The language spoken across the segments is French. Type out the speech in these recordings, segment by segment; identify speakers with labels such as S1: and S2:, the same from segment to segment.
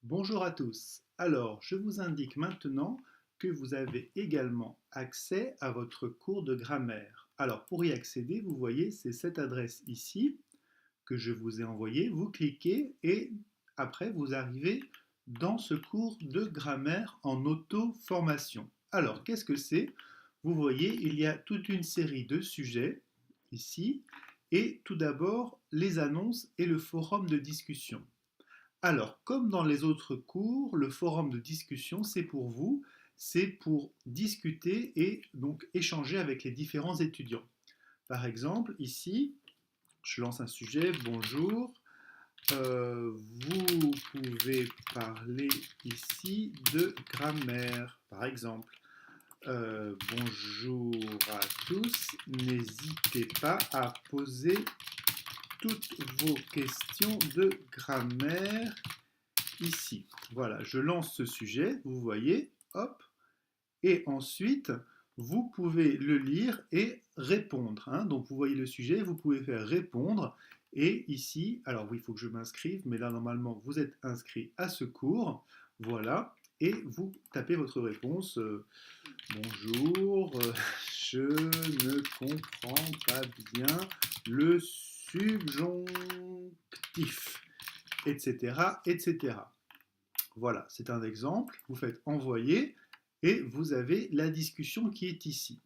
S1: Bonjour à tous. Alors, je vous indique maintenant que vous avez également accès à votre cours de grammaire. Alors, pour y accéder, vous voyez, c'est cette adresse ici que je vous ai envoyée. Vous cliquez et après, vous arrivez dans ce cours de grammaire en auto-formation. Alors, qu'est-ce que c'est? Vous voyez, il y a toute une série de sujets ici et tout d'abord les annonces et le forum de discussion. Alors, comme dans les autres cours, le forum de discussion, c'est pour vous, c'est pour discuter et donc échanger avec les différents étudiants. Par exemple, ici, je lance un sujet, bonjour, vous pouvez parler ici de grammaire, par exemple. Bonjour à tous, n'hésitez pas à poser toutes vos questions de grammaire ici. Voilà, je lance ce sujet, vous voyez, hop, et ensuite, vous pouvez le lire et répondre. Hein. Donc, vous voyez le sujet, vous pouvez faire répondre. Et ici, alors oui, il faut que je m'inscrive, mais là, normalement, vous êtes inscrit à ce cours. Voilà. Et vous tapez votre réponse. Bonjour, je ne comprends pas bien le subjonctif, etc., etc. Voilà, c'est un exemple. Vous faites envoyer et vous avez la discussion qui est ici.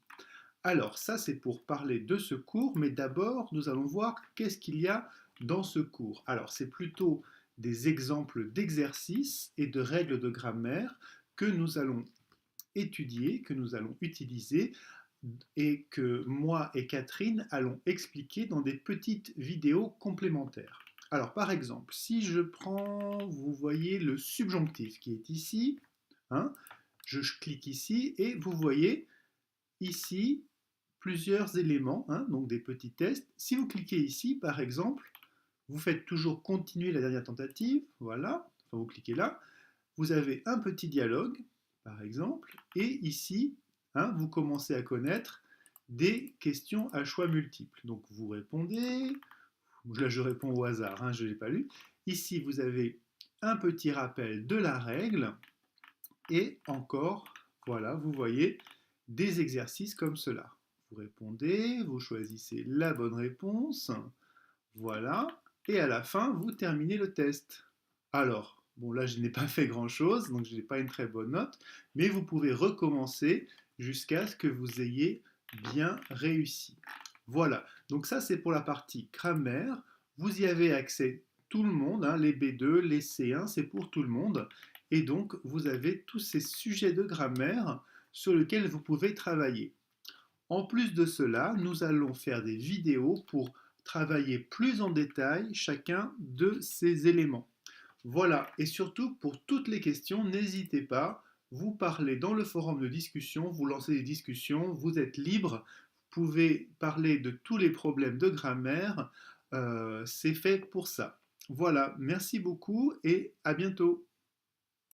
S1: Alors, ça, c'est pour parler de ce cours, mais d'abord, nous allons voir qu'est-ce qu'il y a dans ce cours. Alors, c'est plutôt des exemples d'exercices et de règles de grammaire que nous allons étudier, que nous allons utiliser et que moi et Catherine allons expliquer dans des petites vidéos complémentaires. Alors par exemple, si je prends, vous voyez le subjonctif qui est ici, hein, je clique ici et vous voyez ici plusieurs éléments, hein, donc des petits tests. Si vous cliquez ici, par exemple, vous faites toujours continuer la dernière tentative, voilà, enfin vous cliquez là, vous avez un petit dialogue, par exemple, et ici, hein, vous commencez à connaître des questions à choix multiples. Donc vous répondez, là je réponds au hasard, hein, je ne l'ai pas lu. Ici, vous avez un petit rappel de la règle, et encore, voilà, vous voyez des exercices comme cela. Vous répondez, vous choisissez la bonne réponse, voilà, et à la fin, vous terminez le test. Alors, bon là, je n'ai pas fait grand-chose, donc je n'ai pas une très bonne note, mais vous pouvez recommencer jusqu'à ce que vous ayez bien réussi. Voilà, donc ça c'est pour la partie grammaire. Vous y avez accès tout le monde, hein, les B2, les C1, c'est pour tout le monde. Et donc, vous avez tous ces sujets de grammaire sur lesquels vous pouvez travailler. En plus de cela, nous allons faire des vidéos pour travailler plus en détail chacun de ces éléments. Voilà, et surtout pour toutes les questions, n'hésitez pas, vous parlez dans le forum de discussion, vous lancez des discussions, vous êtes libre, vous pouvez parler de tous les problèmes de grammaire, c'est fait pour ça. Voilà, merci beaucoup et à bientôt.